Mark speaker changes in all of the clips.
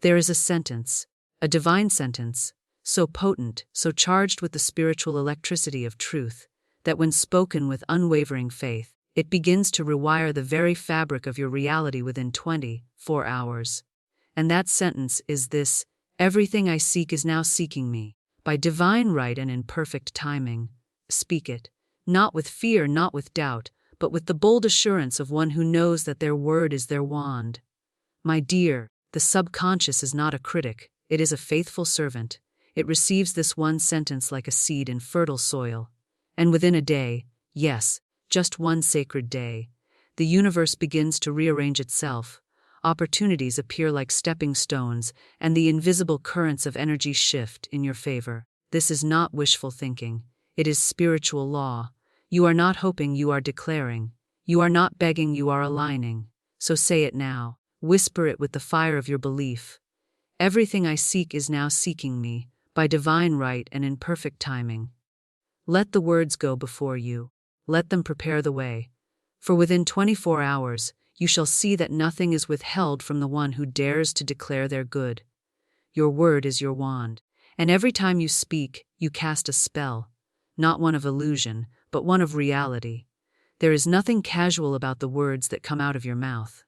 Speaker 1: There is a sentence, a divine sentence, so potent, so charged with the spiritual electricity of truth, that when spoken with unwavering faith, it begins to rewire the very fabric of your reality within 24 hours. And that sentence is this: everything I seek is now seeking me, by divine right and in perfect timing. Speak it, not with fear, not with doubt, but with the bold assurance of one who knows that their word is their wand. My dear, the subconscious is not a critic, it is a faithful servant. It receives this one sentence like a seed in fertile soil. And within a day, yes, just one sacred day, the universe begins to rearrange itself. Opportunities appear like stepping stones, and the invisible currents of energy shift in your favor. This is not wishful thinking. It is spiritual law. You are not hoping, you are declaring. You are not begging, you are aligning. So say it now. Whisper it with the fire of your belief. Everything I seek is now seeking me, by divine right and in perfect timing. Let the words go before you. Let them prepare the way. For within 24 hours, you shall see that nothing is withheld from the one who dares to declare their good. Your word is your wand, and every time you speak, you cast a spell, not one of illusion, but one of reality. There is nothing casual about the words that come out of your mouth.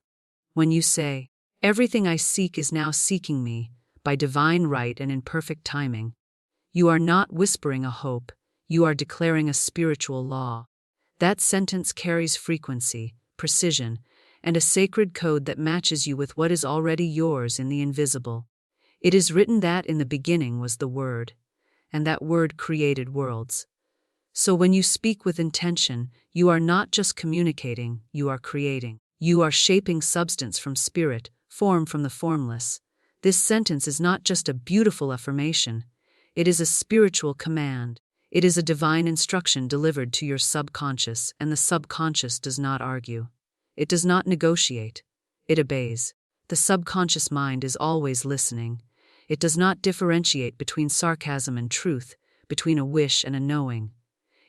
Speaker 1: When you say, "Everything I seek is now seeking me, by divine right and in perfect timing," you are not whispering a hope, you are declaring a spiritual law. That sentence carries frequency, precision, and a sacred code that matches you with what is already yours in the invisible. It is written that in the beginning was the Word, and that Word created worlds. So when you speak with intention, you are not just communicating, you are creating. You are shaping substance from spirit, form from the formless. This sentence is not just a beautiful affirmation, it is a spiritual command. It is a divine instruction delivered to your subconscious, and the subconscious does not argue. It does not negotiate. It obeys. The subconscious mind is always listening. It does not differentiate between sarcasm and truth, between a wish and a knowing.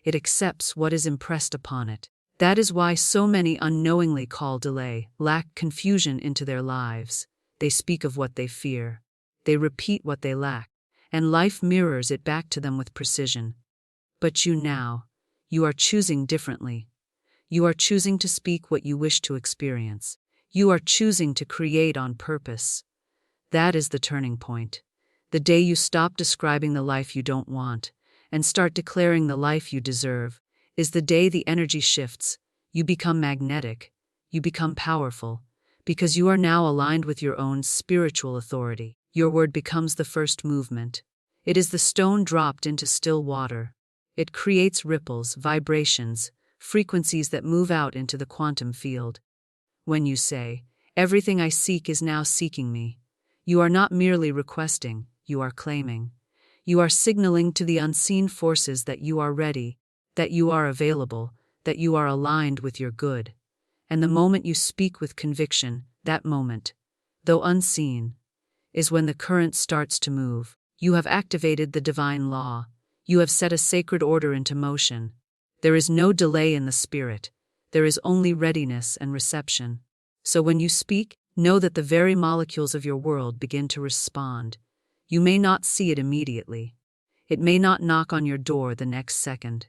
Speaker 1: It accepts what is impressed upon it. That is why so many unknowingly call delay, lack, confusion into their lives. They speak of what they fear. They repeat what they lack, and life mirrors it back to them with precision. But you are choosing differently. You are choosing to speak what you wish to experience. You are choosing to create on purpose. That is the turning point. The day you stop describing the life you don't want, and start declaring the life you deserve, is the day the energy shifts. You become magnetic. You become powerful. Because you are now aligned with your own spiritual authority. Your word becomes the first movement. It is the stone dropped into still water. It creates ripples, vibrations, frequencies that move out into the quantum field. When you say, "Everything I seek is now seeking me," you are not merely requesting, you are claiming. You are signaling to the unseen forces that you are ready, that you are available, that you are aligned with your good. And the moment you speak with conviction, that moment, though unseen, is when the current starts to move. You have activated the divine law. You have set a sacred order into motion. There is no delay in the spirit. There is only readiness and reception. So when you speak, know that the very molecules of your world begin to respond. You may not see it immediately. It may not knock on your door the next second.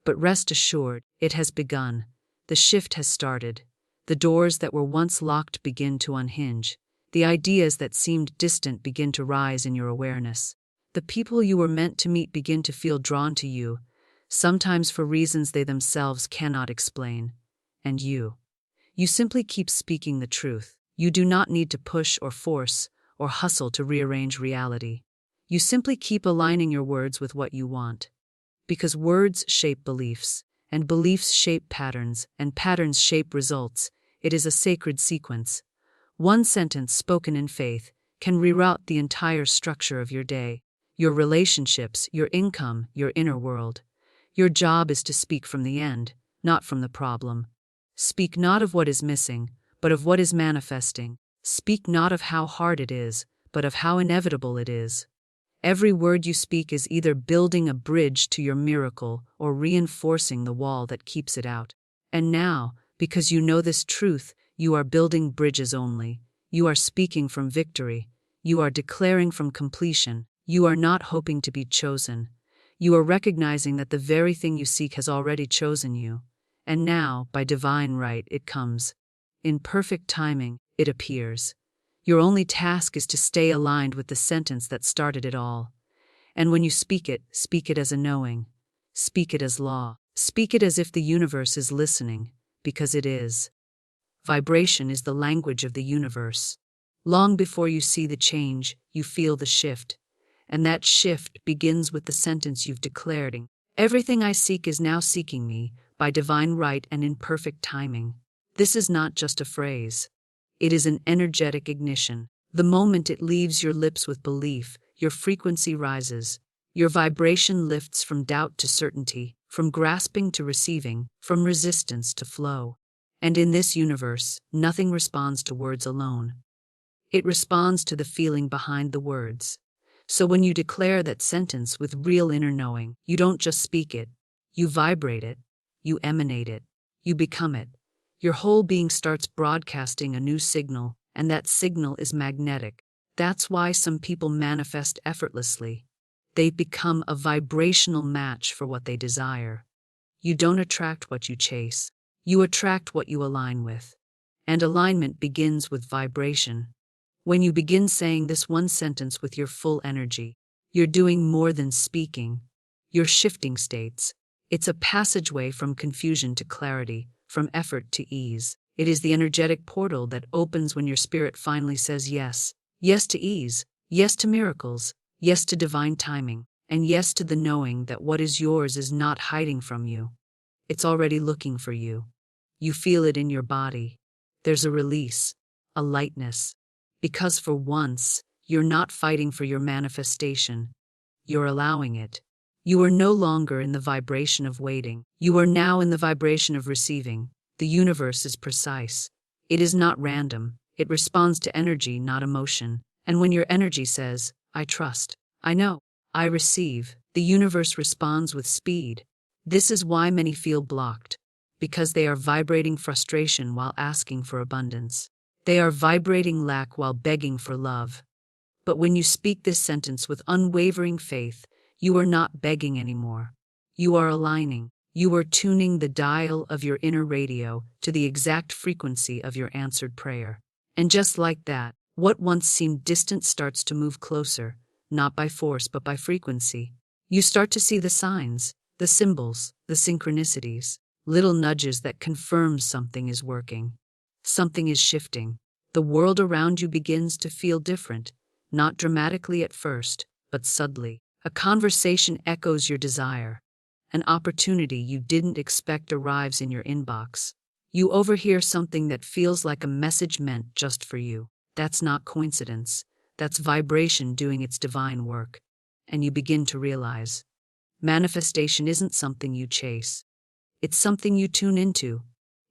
Speaker 1: But rest assured, it has begun. The shift has started. The doors that were once locked begin to unhinge. The ideas that seemed distant begin to rise in your awareness. The people you were meant to meet begin to feel drawn to you, sometimes for reasons they themselves cannot explain. And you simply keep speaking the truth. You do not need to push or force or hustle to rearrange reality. You simply keep aligning your words with what you want. Because words shape beliefs, and beliefs shape patterns, and patterns shape results. It is a sacred sequence. One sentence spoken in faith can reroute the entire structure of your day, your relationships, your income, your inner world. Your job is to speak from the end, not from the problem. Speak not of what is missing, but of what is manifesting. Speak not of how hard it is, but of how inevitable it is. Every word you speak is either building a bridge to your miracle or reinforcing the wall that keeps it out. And now, because you know this truth, you are building bridges only. You are speaking from victory. You are declaring from completion. You are not hoping to be chosen. You are recognizing that the very thing you seek has already chosen you. And now, by divine right, it comes. In perfect timing, it appears. Your only task is to stay aligned with the sentence that started it all. And when you speak it as a knowing. Speak it as law. Speak it as if the universe is listening, because it is. Vibration is the language of the universe. Long before you see the change, you feel the shift. And that shift begins with the sentence you've declared. Everything I seek is now seeking me, by divine right and in perfect timing. This is not just a phrase. It is an energetic ignition. The moment it leaves your lips with belief, your frequency rises. Your vibration lifts from doubt to certainty, from grasping to receiving, from resistance to flow. And in this universe, nothing responds to words alone. It responds to the feeling behind the words. So when you declare that sentence with real inner knowing, you don't just speak it, you vibrate it, you emanate it, you become it. Your whole being starts broadcasting a new signal, and that signal is magnetic. That's why some people manifest effortlessly. They become a vibrational match for what they desire. You don't attract what you chase. You attract what you align with. And alignment begins with vibration. When you begin saying this one sentence with your full energy, you're doing more than speaking. You're shifting states. It's a passageway from confusion to clarity, from effort to ease. It is the energetic portal that opens when your spirit finally says yes. Yes to ease, yes to miracles, yes to divine timing, and yes to the knowing that what is yours is not hiding from you. It's already looking for you. You feel it in your body. There's a release, a lightness. Because for once, you're not fighting for your manifestation. You're allowing it. You are no longer in the vibration of waiting. You are now in the vibration of receiving. The universe is precise. It is not random. It responds to energy, not emotion. And when your energy says, I trust, I know, I receive, the universe responds with speed. This is why many feel blocked. Because they are vibrating frustration while asking for abundance. They are vibrating lack while begging for love. But when you speak this sentence with unwavering faith, you are not begging anymore. You are aligning. You are tuning the dial of your inner radio to the exact frequency of your answered prayer. And just like that, what once seemed distant starts to move closer, not by force but by frequency. You start to see the signs, the symbols, the synchronicities, little nudges that confirm something is working. Something is shifting. The world around you begins to feel different, not dramatically at first, but subtly. A conversation echoes your desire. An opportunity you didn't expect arrives in your inbox. You overhear something that feels like a message meant just for you. That's not coincidence. That's vibration doing its divine work. And you begin to realize, manifestation isn't something you chase. It's something you tune into.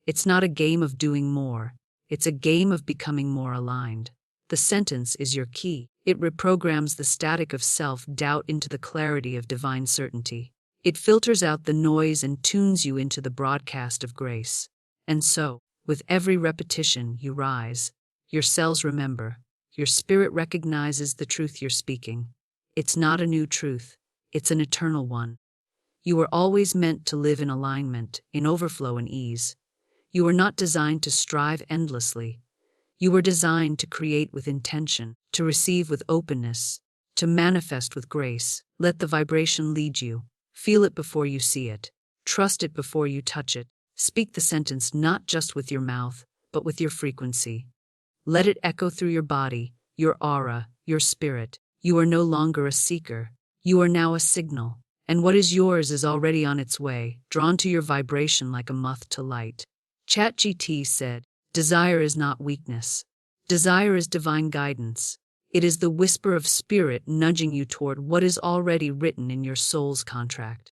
Speaker 1: It's not a game of doing more. It's a game of becoming more aligned. The sentence is your key. It reprograms the static of self-doubt into the clarity of divine certainty. It filters out the noise and tunes you into the broadcast of grace. And so, with every repetition, you rise. Your cells remember. Your spirit recognizes the truth you're speaking. It's not a new truth. It's an eternal one. You were always meant to live in alignment, in overflow and ease. You were not designed to strive endlessly. You were designed to create with intention, to receive with openness, to manifest with grace. Let the vibration lead you. Feel it before you see it. Trust it before you touch it. Speak the sentence not just with your mouth, but with your frequency. Let it echo through your body, your aura, your spirit. You are no longer a seeker. You are now a signal. And what is yours is already on its way, drawn to your vibration like a moth to light. ChatGPT said, desire is not weakness. Desire is divine guidance. It is the whisper of spirit nudging you toward what is already written in your soul's contract.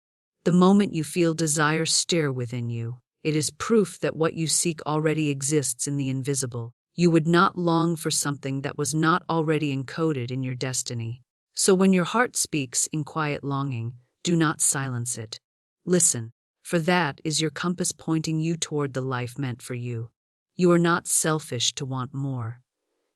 Speaker 1: The moment you feel desire stir within you, it is proof that what you seek already exists in the invisible. You would not long for something that was not already encoded in your destiny. So when your heart speaks in quiet longing, do not silence it. Listen, for that is your compass pointing you toward the life meant for you. You are not selfish to want more.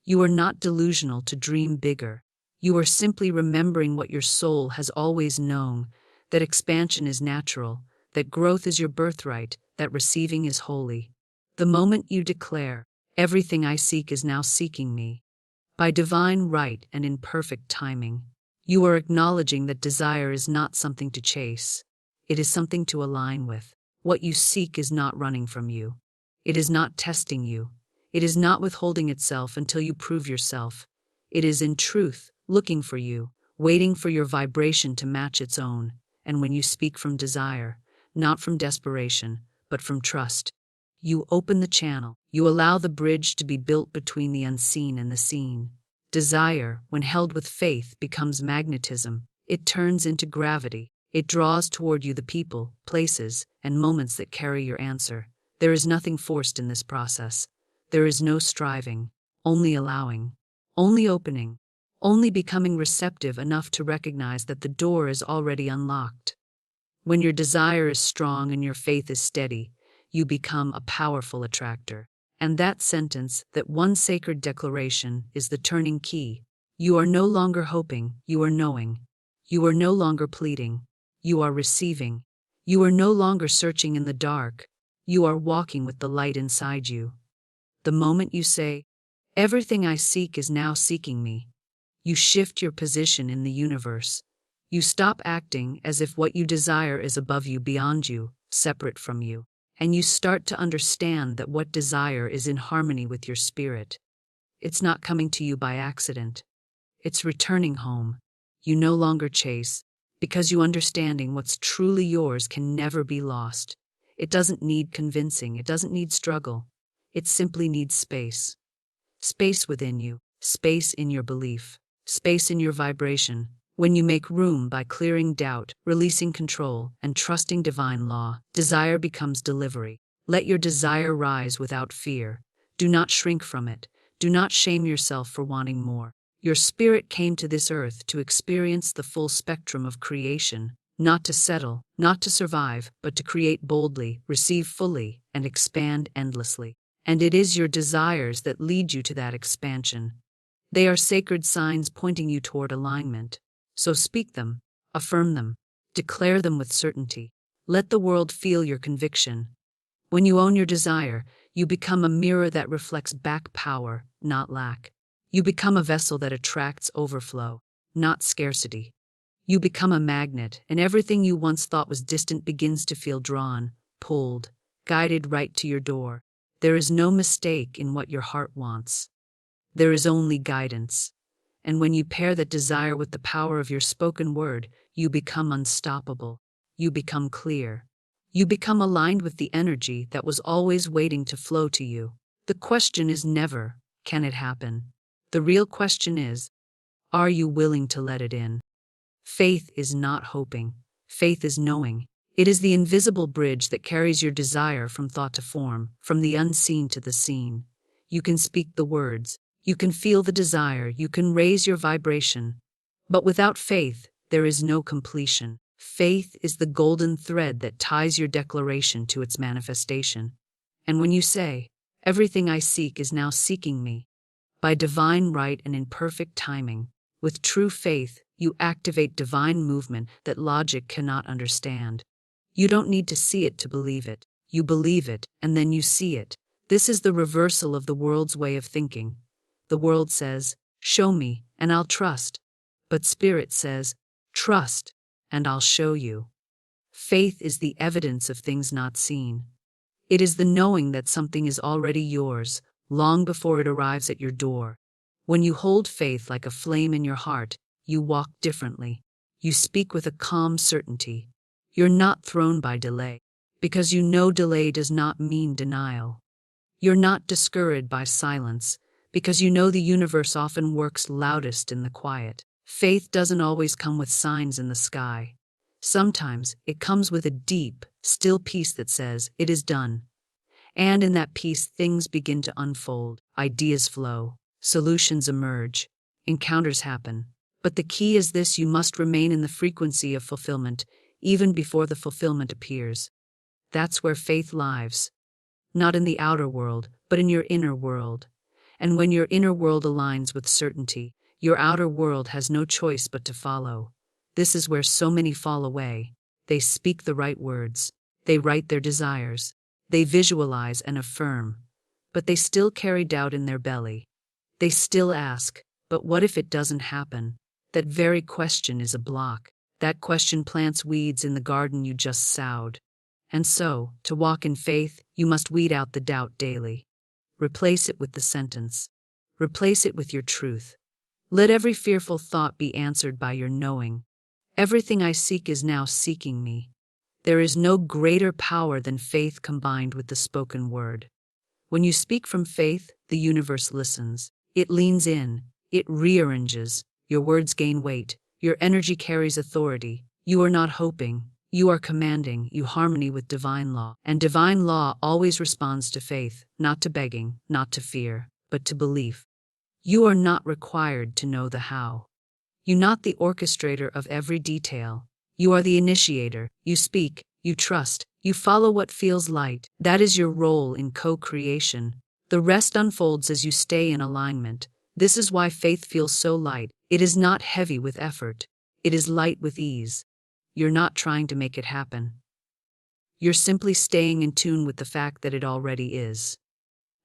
Speaker 1: You are not delusional to dream bigger. You are simply remembering what your soul has always known, that expansion is natural, that growth is your birthright, that receiving is holy. The moment you declare, "Everything I seek is now seeking me," by divine right and in perfect timing, you are acknowledging that desire is not something to chase. It is something to align with. What you seek is not running from you. It is not testing you. It is not withholding itself until you prove yourself. It is in truth looking for you, waiting for your vibration to match its own. And when you speak from desire, not from desperation, but from trust, you open the channel. You allow the bridge to be built between the unseen and the seen. Desire, when held with faith, becomes magnetism. It turns into gravity. It draws toward you the people, places, and moments that carry your answer. There is nothing forced in this process. There is no striving, only allowing, only opening, only becoming receptive enough to recognize that the door is already unlocked. When your desire is strong and your faith is steady, you become a powerful attractor. And that sentence, that one sacred declaration, is the turning key. You are no longer hoping, you are knowing. You are no longer pleading, you are receiving. You are no longer searching in the dark, you are walking with the light inside you. The moment you say, "Everything I seek is now seeking me," you shift your position in the universe. You stop acting as if what you desire is above you, beyond you, separate from you. And you start to understand that what desire is in harmony with your spirit. It's not coming to you by accident. It's returning home. You no longer chase, because you understanding what's truly yours can never be lost. It doesn't need convincing, it doesn't need struggle. It simply needs space. Space within you, space in your belief, space in your vibration. When you make room by clearing doubt, releasing control, and trusting divine law, desire becomes delivery. Let your desire rise without fear. Do not shrink from it. Do not shame yourself for wanting more. Your spirit came to this earth to experience the full spectrum of creation, not to settle, not to survive, but to create boldly, receive fully, and expand endlessly. And it is your desires that lead you to that expansion. They are sacred signs pointing you toward alignment. So speak them, affirm them, declare them with certainty. Let the world feel your conviction. When you own your desire, you become a mirror that reflects back power, not lack. You become a vessel that attracts overflow, not scarcity. You become a magnet, and everything you once thought was distant begins to feel drawn, pulled, guided right to your door. There is no mistake in what your heart wants. There is only guidance. And when you pair that desire with the power of your spoken word, you become unstoppable. You become clear. You become aligned with the energy that was always waiting to flow to you. The question is never, "Can it happen?" The real question is, are you willing to let it in? Faith is not hoping. Faith is knowing. It is the invisible bridge that carries your desire from thought to form, from the unseen to the seen. You can speak the words. You can feel the desire, you can raise your vibration. But without faith, there is no completion. Faith is the golden thread that ties your declaration to its manifestation. And when you say, "Everything I seek is now seeking me," by divine right and in perfect timing, with true faith, you activate divine movement that logic cannot understand. You don't need to see it to believe it. You believe it, and then you see it. This is the reversal of the world's way of thinking. The world says, "Show me, and I'll trust." But Spirit says, "Trust, and I'll show you." Faith is the evidence of things not seen. It is the knowing that something is already yours, long before it arrives at your door. When you hold faith like a flame in your heart, you walk differently. You speak with a calm certainty. You're not thrown by delay, because you know delay does not mean denial. You're not discouraged by silence, because you know the universe often works loudest in the quiet. Faith doesn't always come with signs in the sky. Sometimes it comes with a deep, still peace that says, "It is done." And in that peace, things begin to unfold. Ideas flow, solutions emerge, encounters happen. But the key is this: you must remain in the frequency of fulfillment, even before the fulfillment appears. That's where faith lives. Not in the outer world, but in your inner world. And when your inner world aligns with certainty, your outer world has no choice but to follow. This is where so many fall away. They speak the right words. They write their desires. They visualize and affirm. But they still carry doubt in their belly. They still ask, but what if it doesn't happen? That very question is a block. That question plants weeds in the garden you just sowed. And so, to walk in faith, you must weed out the doubt daily. Replace it with the sentence. Replace it with your truth. Let every fearful thought be answered by your knowing. Everything I seek is now seeking me. There is no greater power than faith combined with the spoken word. When you speak from faith, the universe listens. It leans in. It rearranges. Your words gain weight. Your energy carries authority. You are not hoping. You are commanding. You harmony with divine law. And divine law always responds to faith, not to begging, not to fear, but to belief. You are not required to know the how. You're not the orchestrator of every detail. You are the initiator. You speak, you trust, you follow what feels light. That is your role in co-creation. The rest unfolds as you stay in alignment. This is why faith feels so light. It is not heavy with effort. It is light with ease. You're not trying to make it happen. You're simply staying in tune with the fact that it already is.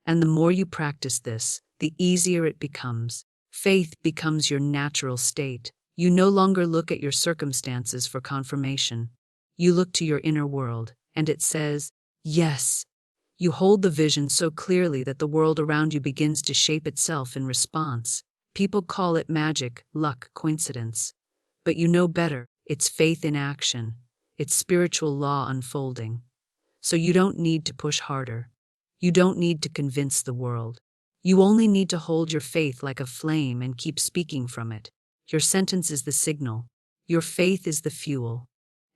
Speaker 1: And the more you practice this, the easier it becomes. Faith becomes your natural state. You no longer look at your circumstances for confirmation. You look to your inner world, and it says, yes. You hold the vision so clearly that the world around you begins to shape itself in response. People call it magic, luck, coincidence. But you know better. It's faith in action. It's spiritual law unfolding. So you don't need to push harder. You don't need to convince the world. You only need to hold your faith like a flame and keep speaking from it. Your sentence is the signal. Your faith is the fuel.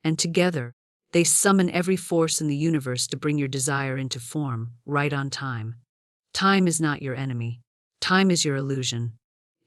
Speaker 1: And together, they summon every force in the universe to bring your desire into form, right on time. Time is not your enemy. Time is your illusion.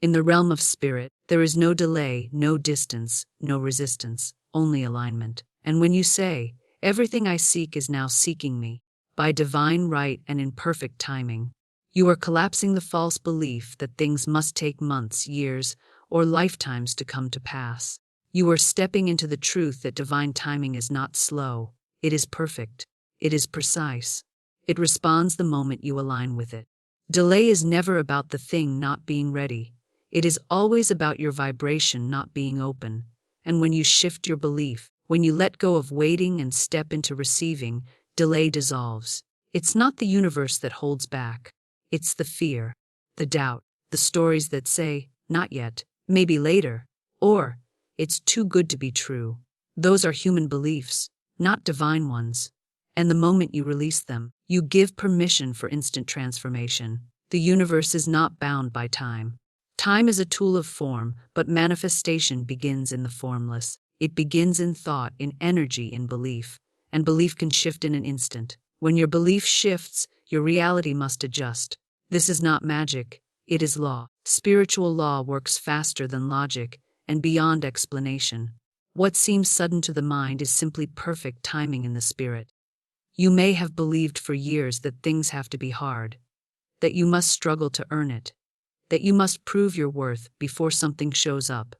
Speaker 1: In the realm of spirit, there is no delay, no distance, no resistance, only alignment. And when you say, everything I seek is now seeking me, by divine right and in perfect timing, you are collapsing the false belief that things must take months, years, or lifetimes to come to pass. You are stepping into the truth that divine timing is not slow. It is perfect. It is precise. It responds the moment you align with it. Delay is never about the thing not being ready. It is always about your vibration not being open. And when you shift your belief, when you let go of waiting and step into receiving, delay dissolves. It's not the universe that holds back. It's the fear, the doubt, the stories that say, not yet, maybe later, or, it's too good to be true. Those are human beliefs, not divine ones. And the moment you release them, you give permission for instant transformation. The universe is not bound by time. Time is a tool of form, but manifestation begins in the formless. It begins in thought, in energy, in belief. And belief can shift in an instant. When your belief shifts, your reality must adjust. This is not magic, it is law. Spiritual law works faster than logic and beyond explanation. What seems sudden to the mind is simply perfect timing in the spirit. You may have believed for years that things have to be hard, that you must struggle to earn it, that you must prove your worth before something shows up.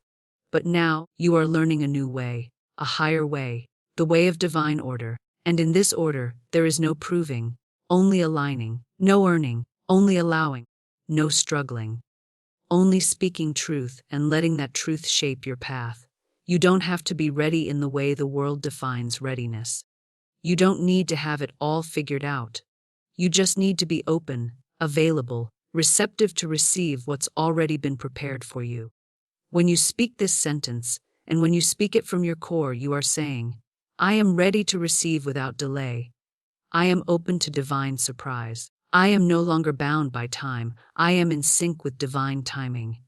Speaker 1: But now, you are learning a new way, a higher way, the way of divine order. And in this order, there is no proving, only aligning, no earning, only allowing, no struggling. Only speaking truth and letting that truth shape your path. You don't have to be ready in the way the world defines readiness. You don't need to have it all figured out. You just need to be open, available, receptive to receive what's already been prepared for you. When you speak this sentence, and when you speak it from your core, you are saying, I am ready to receive without delay. I am open to divine surprise. I am no longer bound by time. I am in sync with divine timing.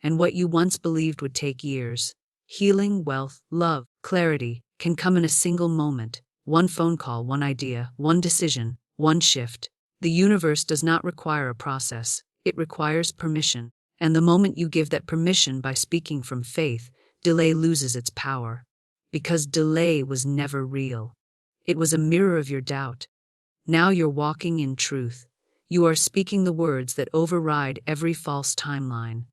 Speaker 1: And what you once believed would take years, healing, wealth, love, clarity, can come in a single moment. One phone call, one idea, one decision, one shift. The universe does not require a process. It requires permission. And the moment you give that permission by speaking from faith, delay loses its power. Because delay was never real. It was a mirror of your doubt. Now you're walking in truth. You are speaking the words that override every false timeline.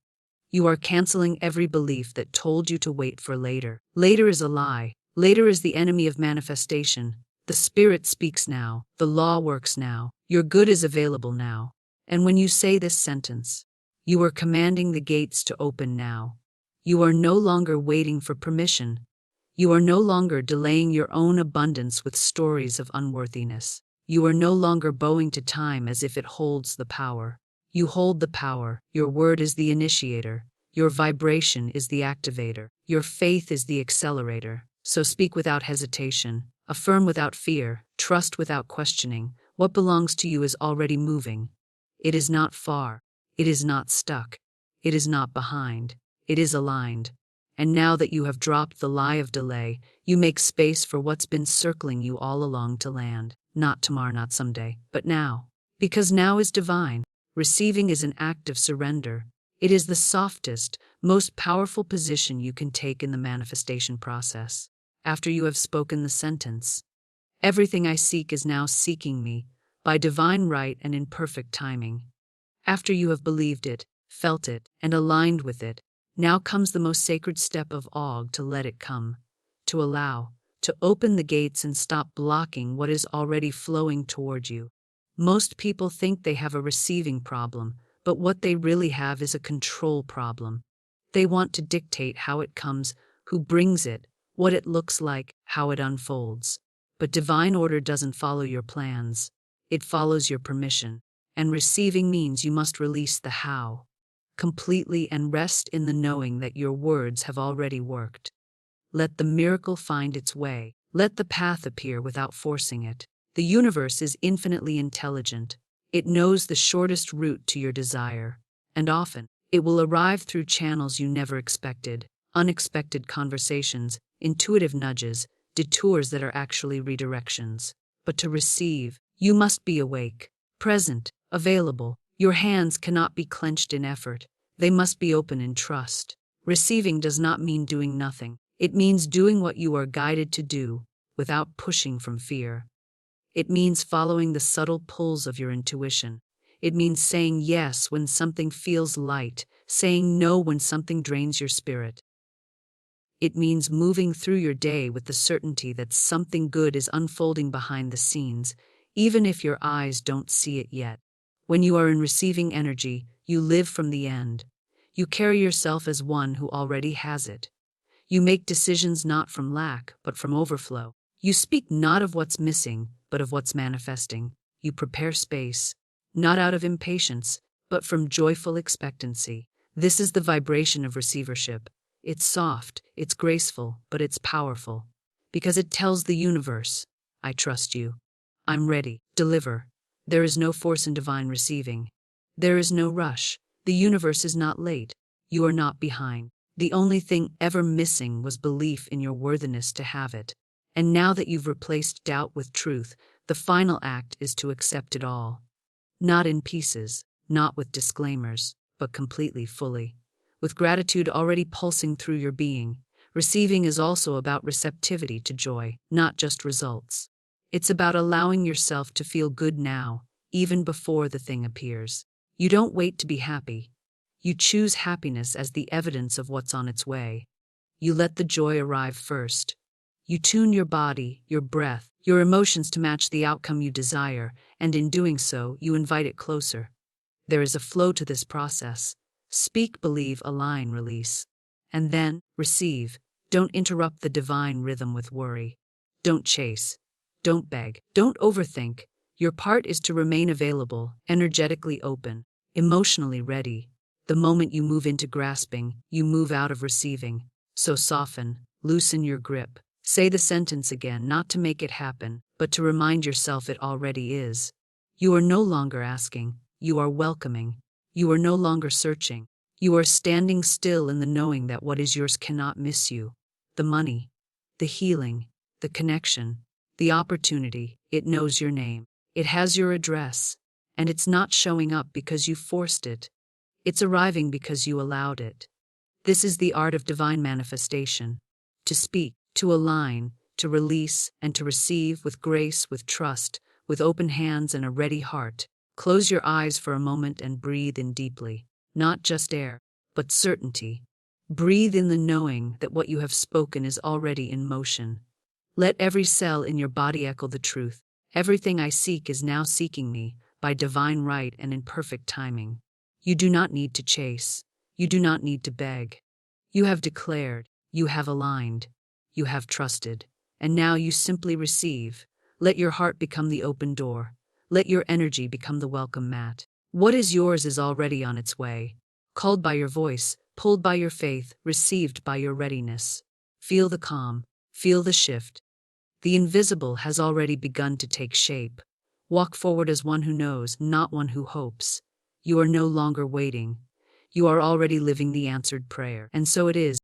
Speaker 1: You are canceling every belief that told you to wait for later. Later is a lie. Later is the enemy of manifestation. The Spirit speaks now. The law works now. Your good is available now. And when you say this sentence, you are commanding the gates to open now. You are no longer waiting for permission. You are no longer delaying your own abundance with stories of unworthiness. You are no longer bowing to time as if it holds the power. You hold the power. Your word is the initiator. Your vibration is the activator. Your faith is the accelerator. So speak without hesitation. Affirm without fear. Trust without questioning. What belongs to you is already moving. It is not far. It is not stuck. It is not behind. It is aligned. And now that you have dropped the lie of delay, you make space for what's been circling you all along to land. Not tomorrow, not someday, but now. Because now is divine. Receiving is an act of surrender. It is the softest, most powerful position you can take in the manifestation process. After you have spoken the sentence, everything I seek is now seeking me, by divine right and in perfect timing. After you have believed it, felt it, and aligned with it, now comes the most sacred step of all, to let it come, to allow, to open the gates and stop blocking what is already flowing toward you. Most people think they have a receiving problem, but what they really have is a control problem. They want to dictate how it comes, who brings it, what it looks like, how it unfolds. But divine order doesn't follow your plans. It follows your permission. And receiving means you must release the how completely and rest in the knowing that your words have already worked. Let the miracle find its way. Let the path appear without forcing it. The universe is infinitely intelligent. It knows the shortest route to your desire, and often, it will arrive through channels you never expected, unexpected conversations, intuitive nudges, detours that are actually redirections. But to receive, you must be awake, present, available. Your hands cannot be clenched in effort. They must be open in trust. Receiving does not mean doing nothing. It means doing what you are guided to do, without pushing from fear. It means following the subtle pulls of your intuition. It means saying yes when something feels light, saying no when something drains your spirit. It means moving through your day with the certainty that something good is unfolding behind the scenes, even if your eyes don't see it yet. When you are in receiving energy, you live from the end. You carry yourself as one who already has it. You make decisions not from lack, but from overflow. You speak not of what's missing, but of what's manifesting. You prepare space, not out of impatience, but from joyful expectancy. This is the vibration of receivership. It's soft, it's graceful, but it's powerful. Because it tells the universe, I trust you. I'm ready. Deliver. There is no force in divine receiving. There is no rush. The universe is not late. You are not behind. The only thing ever missing was belief in your worthiness to have it. And now that you've replaced doubt with truth, the final act is to accept it all. Not in pieces, not with disclaimers, but completely, fully. With gratitude already pulsing through your being. Receiving is also about receptivity to joy, not just results. It's about allowing yourself to feel good now, even before the thing appears. You don't wait to be happy. You choose happiness as the evidence of what's on its way. You let the joy arrive first. You tune your body, your breath, your emotions to match the outcome you desire, and in doing so, you invite it closer. There is a flow to this process. Speak, believe, align, release. And then, receive. Don't interrupt the divine rhythm with worry. Don't chase. Don't beg. Don't overthink. Your part is to remain available, energetically open, emotionally ready. The moment you move into grasping, you move out of receiving. So soften, loosen your grip. Say the sentence again, not to make it happen, but to remind yourself it already is. You are no longer asking. You are welcoming. You are no longer searching. You are standing still in the knowing that what is yours cannot miss you. The money, the healing, the connection, the opportunity, it knows your name. It has your address. And it's not showing up because you forced it. It's arriving because you allowed it. This is the art of divine manifestation. To speak, to align, to release, and to receive with grace, with trust, with open hands and a ready heart. Close your eyes for a moment and breathe in deeply. Not just air, but certainty. Breathe in the knowing that what you have spoken is already in motion. Let every cell in your body echo the truth. Everything I seek is now seeking me, by divine right and in perfect timing. You do not need to chase. You do not need to beg. You have declared, you have aligned, you have trusted, and now you simply receive. Let your heart become the open door. Let your energy become the welcome mat. What is yours is already on its way. Called by your voice, pulled by your faith, received by your readiness. Feel the calm, feel the shift. The invisible has already begun to take shape. Walk forward as one who knows, not one who hopes. You are no longer waiting. You are already living the answered prayer. And so it is.